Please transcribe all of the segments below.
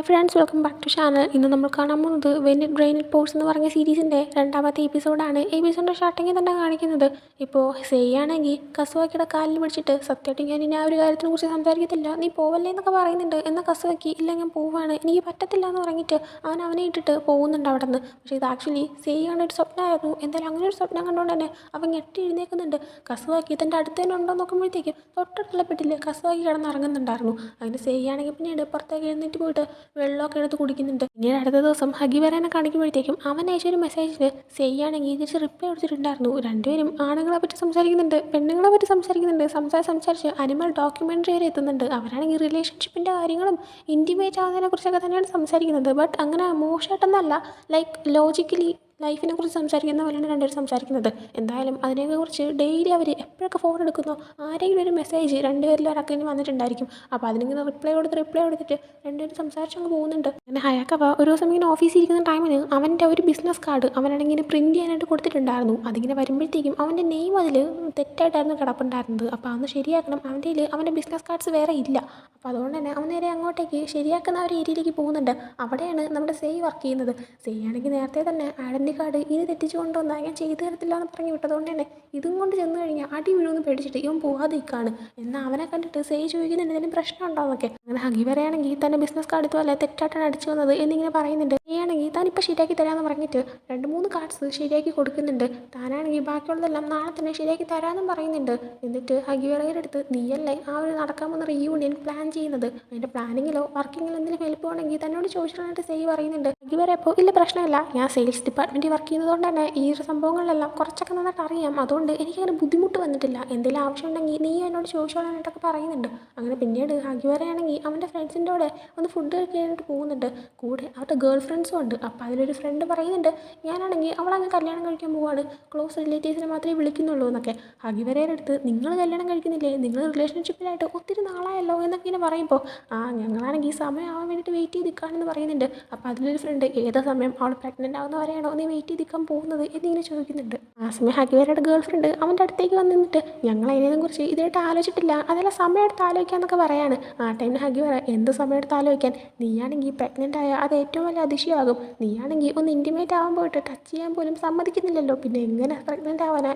Hi friends, welcome back to channel. ഇന്ന് നമ്മൾ കാണാൻ പോകുന്നത് വെൻ ഇറ്റ് ബ്രെയിൻ ഇറ്റ് പോഴ്സ് എന്ന് പറഞ്ഞ സീരീസിൻ്റെ രണ്ടാമത്തെ എപ്പിസോഡാണ്. എപ്പിസോഡിൻ്റെ സ്റ്റാർട്ടിങ്ങിൽ തന്നെ കാണിക്കുന്നത് ഇപ്പോൾ സെയ്യാണെങ്കിൽ കസുവാക്കിയുടെ കാലിൽ പിടിച്ചിട്ട് സത്യമായിട്ട് ഞാൻ ഇനി ആ ഒരു കാര്യത്തിനെ കുറിച്ച് സംസാരിക്കത്തില്ല, നീ പോവല്ലേ എന്നൊക്കെ പറയുന്നുണ്ട്. എന്നാൽ കസുവാക്കി ഇല്ല, ഞാൻ പോവാണ്, എനിക്ക് പറ്റത്തില്ല എന്ന് പറഞ്ഞിട്ട് അവനെ ഇട്ടിട്ട് പോകുന്നുണ്ട് അവിടെ നിന്ന്. പക്ഷേ ഇത് ആക്ച്വലി സെയ്യാണ് ഒരു സ്വപ്നമായിരുന്നു. എന്തായാലും അങ്ങനെ ഒരു സ്വപ്നം കണ്ടുകൊണ്ട് തന്നെ അവൻ ഞെട്ടി എഴുന്നേൽക്കുന്നുണ്ട്. കസുവാക്കി തൻ്റെ അടുത്ത് തന്നെ ഉണ്ടോ നോക്കുമ്പോഴത്തേക്കും തൊട്ടടുത്തുള്ള പെട്ടിൽ കസുവാക്കി കിടന്നിറങ്ങുന്നുണ്ടായിരുന്നു. അതിന് സെയ്യാണെങ്കിൽ പിന്നീട് പുറത്തേക്ക് എഴുന്നേറ്റ് പോയിട്ട് വെള്ളമൊക്കെ എടുത്ത് കുടിക്കുന്നുണ്ട്. പിന്നീട് അടുത്ത ദിവസം ഹഗിവരനെ കാണിക്കുമ്പോഴത്തേക്കും അവൻ അയച്ചൊരു മെസ്സേജിന് സെയ്യാണെങ്കിൽ തിരിച്ച് റിപ്ലൈ കൊടുത്തിട്ടുണ്ടായിരുന്നു. രണ്ടുപേരും ആണുങ്ങളെ പറ്റി സംസാരിക്കുന്നുണ്ട്, പെണ്ണുങ്ങളെ പറ്റി സംസാരിക്കുന്നുണ്ട്. സംസാരിച്ച് അനിമൽ ഡോക്യുമെൻ്ററി വരെ എത്തുന്നുണ്ട്. അവരാണെങ്കിൽ റിലേഷൻഷിപ്പിൻ്റെ കാര്യങ്ങളും ഇൻറ്റിമേറ്റ് ആവുന്നതിനെ കുറിച്ചൊക്കെ തന്നെയാണ് സംസാരിക്കുന്നത്. ബട്ട് അങ്ങനെ മോശമായിട്ടൊന്നല്ല, ലൈക്ക് ലോജിക്കലി ലൈഫിനെ കുറിച്ച് സംസാരിക്കുന്ന പോലെയാണ് രണ്ടുപേരും സംസാരിക്കുന്നത്. എന്തായാലും അതിനെക്കുറിച്ച് ഡെയിലി അവർ എപ്പോഴൊക്കെ ഫോൺ എടുക്കുന്നോ ആരെങ്കിലും ഒരു മെസ്സേജ് രണ്ടുപേരിൽ ഒരാൾക്ക് ഇനി വന്നിട്ടുണ്ടായിരിക്കും. അപ്പോൾ അതിനിങ്ങനെ റിപ്ലൈ കൊടുത്തിട്ട് രണ്ടുപേരും സംസാരിച്ചങ്ങ് പോകുന്നുണ്ട്. അങ്ങനെ ഹയാക്കവ ഒരു ദിവസം ഇങ്ങനെ ഓഫീസിൽ ഇരിക്കുന്ന ടൈമിന് അവൻ്റെ ഒരു ബിസിനസ് കാർഡ് അവനാണെങ്കിൽ പ്രിൻറ്റ് ചെയ്യാനായിട്ട് കൊടുത്തിട്ടുണ്ടായിരുന്നു. അതിങ്ങനെ വരുമ്പോഴത്തേക്കും അവൻ്റെ നെയിം അതിൽ തെറ്റായിട്ടായിരുന്നു കിടപ്പുണ്ടായിരുന്നത്. അപ്പോൾ അതൊന്ന് ശരിയാക്കണം. അവൻ്റെ ബിസിനസ് കാർഡ്സ് വേറെ ഇല്ല. അപ്പോൾ അതുകൊണ്ട് തന്നെ അവൻ നേരെ അങ്ങോട്ടേക്ക് ശരിയാക്കുന്ന ആ ഒരു ഏരിയയിലേക്ക് പോകുന്നുണ്ട്. അവിടെയാണ് നമ്മുടെ സെയ് വർക്ക് ചെയ്യുന്നത്. സെയ് ആണെങ്കിൽ നേരത്തെ തന്നെ ഐഡൻറ്റി കാർഡ് ഇത് തെറ്റിച്ച് കൊണ്ടുവന്നാൽ ഞാൻ ചെയ്തു തരത്തില്ല എന്ന് പറഞ്ഞു വിട്ടതുകൊണ്ട് തന്നെ ഇതും കൊണ്ട് ചെന്ന് കഴിഞ്ഞാൽ അടി വീഴുമെന്ന് പേടിച്ചിട്ട് ഇവൻ പോകാതെ നിൽക്കുകയാണ്. എന്നാൽ അവനെ കണ്ടിട്ട് സെയ് ചോദിക്കുന്നുണ്ട് എന്തെങ്കിലും പ്രശ്നം ഉണ്ടോ എന്നൊക്കെ. അങ്ങനെ ഹഗിവരയാണെങ്കിൽ തൻ്റെ ബിസിനസ് കാർഡ് ഇതുപോലെ തെറ്റായിട്ടാണ് അടിച്ചു വന്നത് എന്നിങ്ങനെ പറയുന്നുണ്ട്. സെയ്യാണെങ്കിൽ താനിപ്പോൾ ശരിയാക്കി തരാമെന്ന് പറഞ്ഞിട്ട് 2-3 കാർഡ്സ് ശരിയാക്കി കൊടുക്കുന്നുണ്ട്. താനാണെങ്കിൽ ബാക്കിയുള്ളതെല്ലാം നാളെ തന്നെ ശരിയാക്കി തരാമെന്നും പറയുന്നുണ്ട്. എന്നിട്ട് ഹഗിവരയുടെ അടുത്ത് നീയല്ലേ ആ ഒരു നടക്കാൻ പോകുന്ന റീയൂണിയൻ പ്ലാൻ ചെയ്യുന്നത്, അതിൻ്റെ പ്ലാനിങ്ങിലോ വർക്കിങ്ങിലോ എന്തെങ്കിലും ഹെൽപ്പ് വേണമെങ്കിൽ തന്നോട് ചോദിച്ചിട്ടായിട്ട് സെയ് പറയുന്നുണ്ട്. ഹഗിവര ഇപ്പോൾ ഇല്ല പ്രശ്നമില്ല, ഞാൻ സെയിൽസ് ഡിപ്പാർട്ട്മെൻറ്റിൽ വർക്ക് ചെയ്യുന്നതുകൊണ്ട് തന്നെ ഈ ഒരു സംഭവങ്ങളിലെല്ലാം കുറച്ചൊക്കെ നന്നായിട്ട് അറിയാം, അതുകൊണ്ട് എനിക്കങ്ങനെ ബുദ്ധിമുട്ട് വന്നിട്ടില്ല, എന്തെങ്കിലും ആവശ്യമുണ്ടെങ്കിൽ നീ എന്നോട് ചോദിച്ചോളാനായിട്ടൊക്കെ പറയുന്നുണ്ട്. അങ്ങനെ പിന്നീട് ഹഗിവരയാണെങ്കിൽ അവൻ്റെ ഫ്രണ്ട്സിൻ്റെ കൂടെ ഒന്ന് ഫുഡ് കഴിക്കാനായിട്ട് പോകുന്നുണ്ട്. കൂടെ അവരുടെ ഗേൾ ഫ്രണ്ട്സും ഉണ്ട്. അപ്പോൾ അതിലൊരു ഫ്രണ്ട് പറയുന്നുണ്ട് ഞാനാണെങ്കിൽ അവളങ്ങ് കല്യാണം കഴിക്കാൻ പോവാണ്, ക്ലോസ് റിലേറ്റീവ്സിനെ മാത്രമേ വിളിക്കുന്നുള്ളൂ എന്നൊക്കെ. ഹഗിവരയുടെ അടുത്ത് നിങ്ങൾ കല്യാണം കഴിക്കുന്നില്ലേ, നിങ്ങൾ റിലേഷൻഷിപ്പിലായിട്ട് ഒത്തിരി നാളായല്ലോ എന്നൊക്കെ ഇങ്ങനെ പറയുമ്പോൾ ഞങ്ങളാണെങ്കിൽ ഈ സമയം ആവാൻ വേണ്ടിയിട്ട് വെയിറ്റ് ചെയ്ത് നിൽക്കുകയാണെന്ന് പറയുന്നുണ്ട്. അപ്പോൾ അതിലൊരു ഫ്രണ്ട് ഏതാ സമയം, അവൾ പ്രഗ്നൻ്റ് ആവുന്നവരെയാണോ നീ വെയിറ്റ് ചെയ്ത് നിൽക്കാൻ പോകുന്നത് എന്നിങ്ങനെ ചോദിക്കുന്നുണ്ട്. ആ സമയം ഹഗിവരയുടെ ഗേൾ ഫ്രണ്ട് അവൻ്റെ അടുത്തേക്ക് വന്ന് നിന്നിട്ട് ഞങ്ങൾ അതിനെ കുറിച്ച് ഇതായിട്ട് ആലോചിച്ചിട്ടില്ല, അതെല്ലാം സമയം എടുത്ത് ആലോചിക്കാമെന്നൊക്കെ പറയാണ്. ആ ടൈമിന് ഹഗിവര എന്ത് സമയം എടുത്ത് ആലോചിക്കാൻ, നീയാണെങ്കിൽ പ്രഗ്നൻ്റ് ആയ അത് ഏറ്റവും വലിയ അതിശയമാകും, നീയാണെങ്കിൽ ഒന്ന് ഇൻറ്റിമേറ്റ് ആവാൻ പോയിട്ട് ടച്ച് ചെയ്യാൻ പോലും സമ്മതിക്കുന്നില്ലല്ലോ, പിന്നെ എങ്ങനെ പ്രഗ്നൻ്റ് ആവാനാ,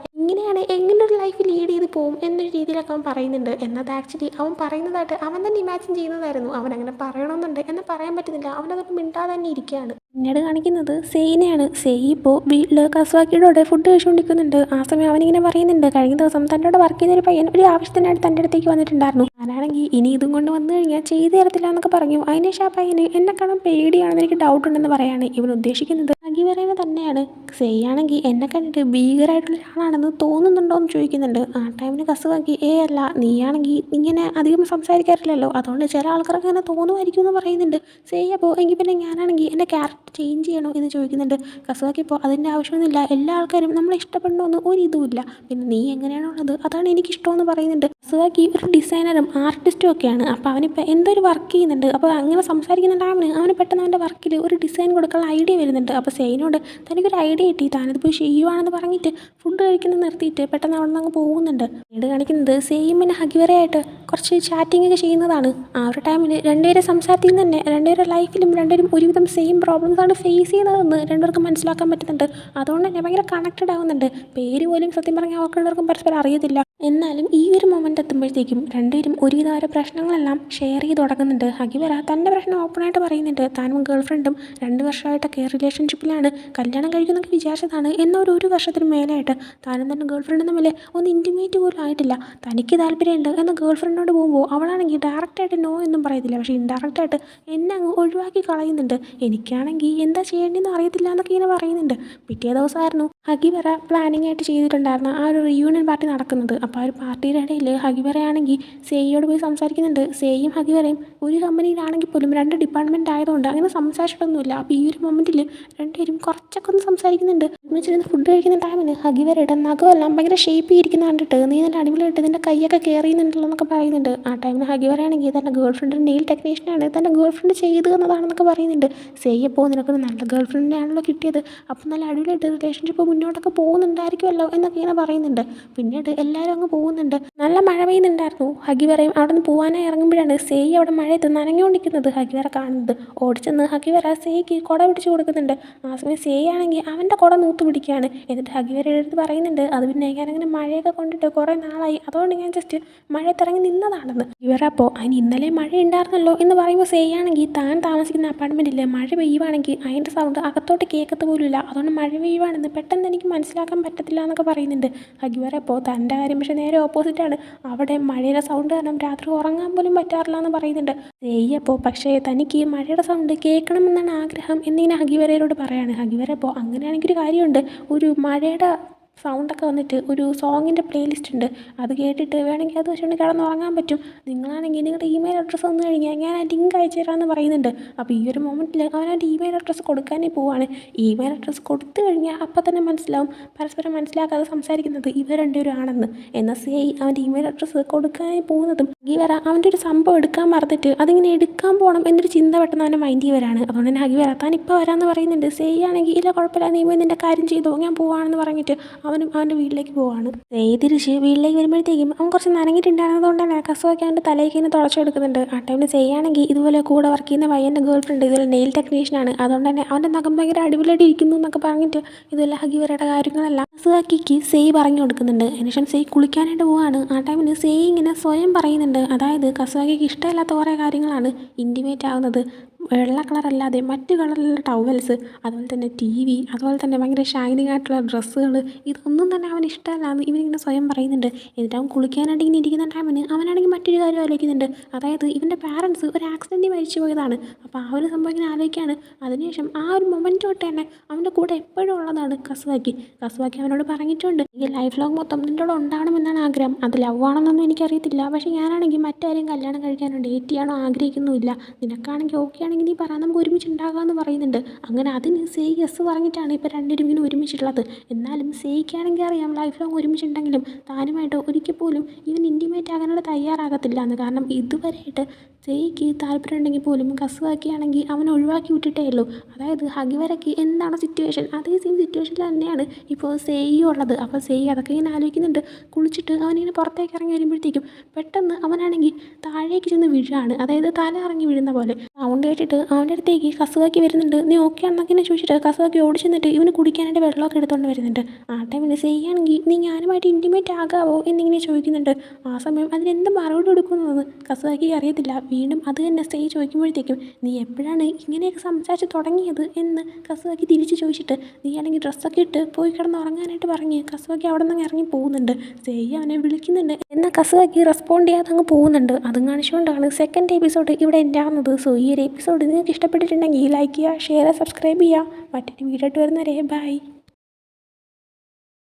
എങ്ങനെ ഒരു ലൈഫ് ലീഡ് ചെയ്ത് പോകും എന്നൊരു രീതിയിലൊക്കെ അവൻ പറയുന്നുണ്ട്. എന്നാൽ ആക്ച്വലി അവൻ പറയുന്നതായിട്ട് അവൻ തന്നെ ഇമാജിൻ ചെയ്യുന്നതായിരുന്നു. അവൻ അങ്ങനെ പറയണമെന്നുണ്ട് എന്നാൽ പറയാൻ പറ്റുന്നില്ല, അവനതൊക്കെ മിണ്ടാതെ തന്നെ ഇരിക്കുകയാണ്. പിന്നീട് കാണിക്കുന്നത് സെയിനെയാണ്. സെയ് ഇപ്പോൾ വീട്ടിൽ കസുവാക്കിയുടെ ഫുഡ് കഴിച്ചുകൊണ്ടിരിക്കുന്നുണ്ട്. ആ സമയം അവനിങ്ങനെ പറയുന്നുണ്ട് കഴിഞ്ഞ ദിവസം തന്നോട് വർക്ക് ചെയ്യുന്നൊരു പയ്യൻ ഒരു ആവശ്യത്തിനായിട്ട് തൻ്റെ അടുത്തേക്ക് വന്നിട്ടുണ്ടായിരുന്നു, ഞാനാണെങ്കിൽ ഇനി ഇതും കൊണ്ട് വന്നു കഴിഞ്ഞാൽ ചെയ്തു തരത്തില്ല എന്നൊക്കെ പറഞ്ഞു. അതിനുശേഷം ആ പയ്യന് എന്നെ കാണാൻ പേടിയാണെന്ന് എനിക്ക് ഡൗട്ട് ഉണ്ടെന്ന് പറയാണ്. ഇവൻ ഉദ്ദേശിക്കുന്നത് ഹഗിവരനെ തന്നെയാണ്. സെയ്യാണെങ്കിൽ എന്നെ കണ്ടിട്ട് ഭീകരമായിട്ടുള്ള ഒരാളാണെന്ന് തോന്നുന്നുണ്ടോ എന്ന് ചോദിക്കുന്നുണ്ട്. ആ ടൈമിന് കസുവാക്കി അല്ല, നീയാണെങ്കിൽ ഇങ്ങനെ അധികം സംസാരിക്കാറില്ലല്ലോ, അതുകൊണ്ട് ചില ആൾക്കാർക്ക് ഇങ്ങനെ തോന്നുമായിരിക്കും എന്ന് പറയുന്നുണ്ട്. സെയ് അപ്പോൾ എങ്കിൽ പിന്നെ ഞാനാണെങ്കിൽ എൻ്റെ ക്യാരക്ടർ ചേഞ്ച് ചെയ്യണോ എന്ന് ചോദിക്കുന്നുണ്ട്. കസുവാക്കി ഇപ്പോൾ അതിൻ്റെ ആവശ്യമൊന്നുമില്ല, എല്ലാ ആൾക്കാരും നമ്മളെ ഇഷ്ടപ്പെടണമെന്ന് ഒരിതുമില്ല, പിന്നെ നീ എങ്ങനെയാണുള്ളത് അതാണ് എനിക്കിഷ്ടമെന്ന് പറയുന്നുണ്ട്. കസുവാക്കി ഒരു ഡിസൈനറും ആർട്ടിസ്റ്റും ഒക്കെയാണ്. അപ്പോൾ അവനിപ്പോൾ എന്തോ ഒരു വർക്ക് ചെയ്യുന്നുണ്ട്. അപ്പോൾ അങ്ങനെ സംസാരിക്കുന്ന ടൈമിന് അവന് പെട്ടെന്ന് അവൻ്റെ വർക്കിൽ ഒരു ഡിസൈൻ കൊടുക്കാനുള്ള ഐഡിയ വരുന്നുണ്ട്. അപ്പോൾ സെയിനോട് തനിക്കൊരു ഐഡിയ കിട്ടി, താനത് പോയി ചെയ്യുവാണെന്ന് പറഞ്ഞിട്ട് ഫുഡ് കഴിക്കുന്നത് നിർത്തിയിട്ട് പെട്ടെന്ന് അവിടെ നിന്ന് അങ്ങ് പോകുന്നുണ്ട്. പിന്നീട് കാണിക്കുന്നത് സെയിം പിന്നെ ഹഗിവരയായിട്ട് കുറച്ച് ചാറ്റിംഗ് ഒക്കെ ചെയ്യുന്നതാണ്. ആ ഒരു ടൈമിൽ രണ്ടുപേരെ സംസാരത്തിൽ നിന്ന് തന്നെ രണ്ടുപേരുടെ ലൈഫിലും രണ്ടുപേരും ഒരുവിധം സെയിം പ്രോബ്ലംസാണ് ഫേസ് ചെയ്യുന്നതെന്ന് രണ്ടുപേർക്കും മനസ്സിലാക്കാൻ പറ്റുന്നുണ്ട്. അതുകൊണ്ട് തന്നെ ഭയങ്കര കണക്റ്റഡ് ആവുന്നുണ്ട്. പേര് പോലും സത്യം പറഞ്ഞാൽ അവർക്കും പരസ്പരം അറിയത്തില്ല. എന്നാലും ഈ ഒരു മൊമെൻ്റ് എത്തുമ്പോഴത്തേക്കും രണ്ടുപേരും ഒരുവിധ ഓരോ പ്രശ്നങ്ങളെല്ലാം ഷെയർ ചെയ്ത് തുടങ്ങുന്നുണ്ട്. ഹഗിവര തൻ്റെ പ്രശ്നം ഓപ്പണായിട്ട് പറയുന്നുണ്ട്. താനും ഗേൾ ഫ്രണ്ടും 2 വർഷമായിട്ടൊക്കെ റിലേഷൻഷിപ്പിലാണ്, കല്യാണം കഴിക്കുന്നൊക്കെ വിചാരിച്ചതാണ്, എന്നാൽ ഒരു വർഷത്തിന് മേലെയായിട്ട് താനും തന്നെ ഗേൾ ഫ്രണ്ടും തമ്മിൽ ഒന്ന് ഇൻറ്റിമേറ്റ് പോലും ആയിട്ടില്ല. തനിക്ക് താല്പര്യമുണ്ട് എന്ന് ഗേൾ ഫ്രണ്ടിനോട് പോകുമ്പോൾ അവളാണെങ്കിൽ ഡയറക്റ്റായിട്ട് നോ എന്നും പറയത്തില്ല, പക്ഷേ ഇൻഡയറക്റ്റായിട്ട് എന്നെ അങ്ങ് ഒഴിവാക്കി കളയുന്നുണ്ട്. എനിക്കാണെങ്കിൽ എന്താ ചെയ്യേണ്ടതെന്ന് അറിയത്തില്ല എന്നൊക്കെ ഇങ്ങനെ പറയുന്നുണ്ട്. പിറ്റേ ദിവസമായിരുന്നു ഹഗിവര പ്ലാനിങ് ആയിട്ട് ചെയ്തിട്ടുണ്ടായിരുന്ന ആ ഒരു റിയൂണിയൻ പാർട്ടി നടക്കുന്നത്. അപ്പോൾ ആ ഒരു പാർട്ടിയുടെ ഇടയിൽ ഹഗിവരയാണെങ്കിൽ സെയ്യോട് പോയി സംസാരിക്കുന്നുണ്ട്. സെയ്യും ഹഗിവരയും ഒരു കമ്പനിയിലാണെങ്കിൽ പോലും 2 ഡിപ്പാർട്ട്മെൻറ്റ് ആയതുകൊണ്ട് അങ്ങനെ സംസാരിച്ചിട്ടൊന്നുമില്ല. അപ്പോൾ ഈ ഒരു മൊമെൻറ്റിൽ രണ്ടുപേരും രണ്ടുപേരും കുറച്ചൊക്കെ ഒന്ന് സംസാരിക്കുന്നുണ്ട്. ഒരുമിച്ചിരുന്ന് ഫുഡ് കഴിക്കുന്ന ടൈമിന് ഹഗിവരയുടെ നഖമെല്ലാം ഭയങ്കര ഷേപ്പ് ചെയ്തിരിക്കുന്ന കണ്ടിട്ട് നീ നല്ല അടിപൊളിയായിട്ട് നിൻ്റെ കൈയൊക്കെ കെയർ ചെയ്യുന്നുണ്ടല്ലോ എന്നൊക്കെ പറയുന്നുണ്ട്. ആ ടൈമിന് ഹഗിവരാണെങ്കിൽ തൻ്റെ ഗേൾ ഫ്രണ്ട് നെയിൽ ടെക്നീഷ്യനാണ്, തൻ്റെ ഗേൾ ഫ്രണ്ട് ചെയ്ത് എന്നതാണെന്നൊക്കെ പറയുന്നുണ്ട്. അപ്പോൾ നിനക്കൊരു നല്ല ഗേൾ ഫ്രണ്ടിനെയാണല്ലോ കിട്ടിയത്, അപ്പം നല്ല അടിപൊളിയായിട്ട് റിലേഷൻഷിപ്പ് മുന്നോട്ടൊക്കെ പോകുന്നുണ്ടായിരിക്കുമല്ലോ എന്നൊക്കെ ഇങ്ങനെ പറയുന്നുണ്ട്. പിന്നീട് എല്ലാവരും അങ്ങ് പോകുന്നുണ്ട്. നല്ല മഴ പെയ്യുന്നുണ്ടായിരുന്നു. ഹഗിവരയും അവിടെ നിന്ന് പോകാനായി ഇറങ്ങുമ്പോഴാണ് സേയി അവിടെ മഴയത്ത് നനഞ്ഞുകൊണ്ടിരിക്കുന്നത് ഹഗിവര കാണുന്നത്. ഓടിച്ചെന്ന് ഹഗിവര സേയിക്ക് കുട പിടിച്ച് കൊടുക്കുന്നുണ്ട്. ആ സമയം സേയി ആണെങ്കിൽ അവൻ്റെ കുട നൂത്ത് പിടിക്കുകയാണ്. എന്നിട്ട് ഹഗിവരയുടെ അടുത്ത് പറയുന്നുണ്ട്, അത് പിന്നെ ഞാനങ്ങനെ മഴയൊക്കെ കൊണ്ടിട്ട് കുറേ നാളായി, അതുകൊണ്ട് ഞാൻ ജസ്റ്റ് മഴയത്തിറങ്ങി നിന്നതാണെന്ന്. ഹഗിവര അപ്പോൾ അതിന് ഇന്നലെ മഴ ഉണ്ടായിരുന്നല്ലോ എന്ന് പറയുമ്പോൾ സേയി ആണെങ്കിൽ താൻ താമസിക്കുന്ന അപ്പാർട്ട്മെൻറ്റിൽ മഴ പെയ്യുവാണെങ്കിൽ അതിൻ്റെ സൗണ്ട് അകത്തോട്ട് കേൾക്കത്ത് പോലുമില്ല, അതുകൊണ്ട് മഴ പെയ്യുവാണെന്ന് പെട്ടെന്ന് എനിക്ക് മനസ്സിലാക്കാൻ പറ്റത്തില്ല എന്നൊക്കെ പറയുന്നുണ്ട്. ഹഗിവര അപ്പോൾ തൻ്റെ കാര്യം പക്ഷേ നേരെ ഓപ്പോസിറ്റാണ്. അവിടെ മഴയുടെ സൗണ്ട് കാരണം രാത്രി ഉറങ്ങാൻ പോലും പറ്റാറില്ല എന്ന് പറയുന്നുണ്ട്. അപ്പോൾ പക്ഷേ തനിക്ക് മഴയുടെ സൗണ്ട് കേൾക്കണമെന്നാണ് ആഗ്രഹം എന്നിങ്ങനെ ഹഗിവരയോട് പറയാണ്. ഹഗിവര അപ്പോൾ അങ്ങനെയാണെങ്കിൽ ഒരു കാര്യമുണ്ട്, ഒരു മഴയുടെ സൗണ്ടൊക്കെ വന്നിട്ട് ഒരു സോങ്ങിൻ്റെ പ്ലേലിസ്റ്റ് ഉണ്ട്, അത് കേട്ടിട്ട് വേണമെങ്കിൽ അത് വെച്ചുകൊണ്ട് കിടന്നുറങ്ങാൻ പറ്റും. നിങ്ങളാണെങ്കിൽ നിങ്ങളുടെ ഇമെയിൽ അഡ്രസ്സ് വന്നു കഴിഞ്ഞാൽ ഞാൻ ആ ലിങ്ക് അയച്ചു തരാമെന്ന് പറയുന്നുണ്ട്. അപ്പോൾ ഈ ഒരു മൊമെൻറ്റിൽ അവൻ അവൻ്റെ ഇമെയിൽ അഡ്രസ്സ് കൊടുക്കാനേ പോവാണ്. ഇമെയിൽ അഡ്രസ്സ് കൊടുത്തു കഴിഞ്ഞാൽ അപ്പം തന്നെ മനസ്സിലാവും പരസ്പരം മനസ്സിലാക്കാതെ സംസാരിക്കുന്നത് ഇവർ രണ്ടുപേരും ആണെന്ന്. എന്നാൽ സേയി അവൻ്റെ ഇമെയിൽ അഡ്രസ്സ് കൊടുക്കാനായി പോകുന്നതും ഹഗിവര അവൻ്റെ ഒരു സംഭവം എടുക്കാൻ മറന്നിട്ട് അതിങ്ങനെ എടുക്കാൻ പോകണം എന്നൊരു ചിന്ത പെട്ടെന്ന് അവൻ്റെ മൈൻഡിൽ വരാണ്. അതുകൊണ്ട് തന്നെ ഹഗിവര താൻ ഇപ്പോൾ വരാമെന്ന് പറയുന്നുണ്ട്. സേയി ആണെങ്കിൽ ഇല്ല കുഴപ്പമില്ല, നീ പോയി നിൻ്റെ കാര്യം ചെയ്തോ, ഞാൻ പോവാണെന്ന് പറഞ്ഞിട്ട് അവനും അവൻ്റെ വീട്ടിലേക്ക് പോവാണ്. സേയി തിരിച്ച് വീട്ടിലേക്ക് വരുമ്പോഴത്തേക്കും അവൻ കുറച്ച് നനഞ്ഞിട്ടുണ്ടായിരുന്നതുകൊണ്ട് തന്നെ കസുവൊക്കെ അവൻ്റെ തലയ്ക്ക് ഇങ്ങനെ തുടച്ചെടുക്കുന്നുണ്ട്. ആ ടൈമിൽ സേയി ആണെങ്കിൽ ഇതുപോലെ കൂടെ വർക്ക് ചെയ്യുന്ന പയ്യൻ്റെ ഗേൾ ഫ്രണ്ട് ഇതുപോലെ നെയിൽ ടെക്നീഷ്യനാണ്, അതുകൊണ്ട് തന്നെ അവൻ്റെ നഖം ഭയങ്കര അടിപൊളിയായിട്ട് ഇരിക്കുന്നു എന്നൊക്കെ പറഞ്ഞിട്ട് ഇതുപോലെ ഹഗിവരയുടെ കാര്യങ്ങളെല്ലാം കസുവാക്കിക്ക് സേയി പറഞ്ഞു കൊടുക്കുന്നുണ്ട്. അതിനുശേഷം സേയി കുളിക്കാനായിട്ട് പോവാണ്. ആ ടൈമിൽ സേയി ഇങ്ങനെ സ്വയം പറയുന്നുണ്ട്, അതായത് കസുവാക്കിക്ക് ഇഷ്ടമില്ലാത്ത കുറേ കാര്യങ്ങളാണ് ഇൻറ്റിമേറ്റ് ആവുന്നത്. വെള്ള കളറല്ലാതെ മറ്റ് കളറിലുള്ള ടവൽസ്, അതുപോലെ തന്നെ TV, അതുപോലെ തന്നെ ഭയങ്കര ഷൈനിങ് ആയിട്ടുള്ള ഡ്രസ്സുകൾ, ഇതൊന്നും തന്നെ അവന് ഇഷ്ടമല്ലാന്ന് ഇവനിങ്ങനെ സ്വയം പറയുന്നുണ്ട്. എന്നിട്ട് അവൻ കുളിക്കാനായിട്ട് ഇങ്ങനെ ഇരിക്കുന്ന ടൈമിന് അവനാണെങ്കിൽ മറ്റൊരു കാര്യം ആലോചിക്കുന്നുണ്ട്, അതായത് ഇവൻ്റെ പാരൻസ് ഒരു ആക്സിഡൻറ്റിൽ മരിച്ചു പോയതാണ്. അപ്പോൾ ആ ഒരു സംഭവം ഇങ്ങനെ ആലോചിക്കുകയാണ്. അതിനുശേഷം ആ ഒരു മൊമെൻറ്റ് തൊട്ട് തന്നെ അവൻ്റെ കൂടെ എപ്പോഴും ഉള്ളതാണ് കസുവാക്കി. അവനോട് പറഞ്ഞിട്ടുണ്ട്, ഈ ലൈഫ് ലോങ് മൊത്തം നിൻ്റെ കൂടെ ഉണ്ടാവണമെന്നാണ് ആഗ്രഹം. അത് ലവ് ആണെന്നൊന്നും എനിക്കറിയത്തില്ല, പക്ഷേ ഞാനാണെങ്കിൽ മറ്റാരെയും കല്യാണം കഴിക്കാനോ ഡേറ്റ് ചെയ്യാനോ ആഗ്രഹിക്കുന്നുമില്ല. നിനക്കാണെങ്കിൽ ഓക്കെ ആണെങ്കിൽ നീ പറ, നമുക്ക് ഒരുമിച്ച് ഉണ്ടാകാമെന്ന് പറയുന്നുണ്ട്. അങ്ങനെ അതിന് സേയി യെസ് പറഞ്ഞിട്ടാണ് ഇപ്പോൾ രണ്ടുപേരും ഇങ്ങനെ ഒരുമിച്ചിട്ടുള്ളത്. എന്നാലും സേയിക്കാണെങ്കിൽ അറിയാം ലൈഫ് ലോങ് ഒരുമിച്ചുണ്ടെങ്കിലും താനുമായിട്ട് ഒരിക്കൽ പോലും ഇവൻ ഇൻറ്റിമേറ്റ് ആകാനായിട്ട് തയ്യാറാകത്തില്ല എന്ന്. കാരണം ഇതുവരെയായിട്ട് സേയിക്ക് താല്പര്യം ഉണ്ടെങ്കിൽ പോലും കസുവാക്കിയാണെങ്കിൽ അവനെ ഒഴിവാക്കി വിട്ടിട്ടേ ഉള്ളൂ. അതായത് ഹഗിവരയ്ക്ക് എന്താണോ സിറ്റുവേഷൻ അതേ സെയിം സിറ്റുവേഷനിൽ തന്നെയാണ് ഇപ്പോൾ സേയിയും ഉള്ളത്. അപ്പോൾ സേയി അതൊക്കെ ഇങ്ങനെ ആലോചിക്കുന്നുണ്ട്. കുളിച്ചിട്ട് അവനിങ്ങനെ പുറത്തേക്ക് ഇറങ്ങി വരുമ്പോഴത്തേക്കും പെട്ടെന്ന് അവനാണെങ്കിൽ താഴേക്ക് ചെന്ന് വീഴാണ്, അതായത് തല ഇറങ്ങി വീഴുന്ന പോലെ. സൗണ്ട് കേട്ടിട്ട് അവൻ്റെ അടുത്തേക്ക് കസുവാക്കി വരുന്നുണ്ട്. നീ ഓക്കെ ആണെന്നൊക്കെ ഇങ്ങനെ ചോദിച്ചിട്ട് കസുവാക്കി ഓടി ചെന്നിട്ട് ഇവന് കുടിക്കാനായിട്ട് വെള്ളമൊക്കെ എടുത്തുകൊണ്ട് വരുന്നുണ്ട്. ആ ടൈമിൽ സേയിയാണെങ്കിൽ നീ ഞാനുമായിട്ട് ഇൻറ്റിമേറ്റ് ആകാവോ എന്നിങ്ങനെ ചോദിക്കുന്നുണ്ട്. ആ സമയം അതിനെന്ത് മറുപടി കൊടുക്കുന്നതെന്ന് കസുവാക്കി അറിയത്തില്ല. വീണ്ടും അത് തന്നെ സേയി ചോദിക്കുമ്പോഴത്തേക്കും നീ എപ്പോഴാണ് ഇങ്ങനെയൊക്കെ സംസാരിച്ച് തുടങ്ങിയത് എന്ന് കസുവാക്കി തിരിച്ച് ചോദിച്ചിട്ട് നീ ആണെങ്കിൽ ഡ്രസ്സൊക്കെ ഇട്ട് പോയി കിടന്ന് ഉറങ്ങാനായിട്ട് പറഞ്ഞ് കസുവാക്കി അവിടെ നിന്ന് ഇറങ്ങി പോകുന്നുണ്ട്. സേയി അവനെ വിളിക്കുന്നുണ്ട്, എന്നാൽ കസുവാക്കി റെസ്പോണ്ട് ചെയ്യാതെ അങ്ങ് പോകുന്നുണ്ട്. അതും കാണിച്ചുകൊണ്ടാണ് സെക്കൻഡ് എപ്പിസോഡ് ഇവിടെ എൻ്റെ ആവുന്നത്. സോ ഈ ഒരു എപ്പിസോഡ് നിങ്ങൾക്ക് ഇഷ്ടപ്പെട്ടിട്ടുണ്ടെങ്കിൽ ലൈക്ക് ചെയ്യുക, ഷെയർ ചെയ്യുക, സബ്സ്ക്രൈബ് ചെയ്യുക. മറ്റൊരു വീഡിയോ ആയിട്ട് വരുന്നവരെ ബൈ.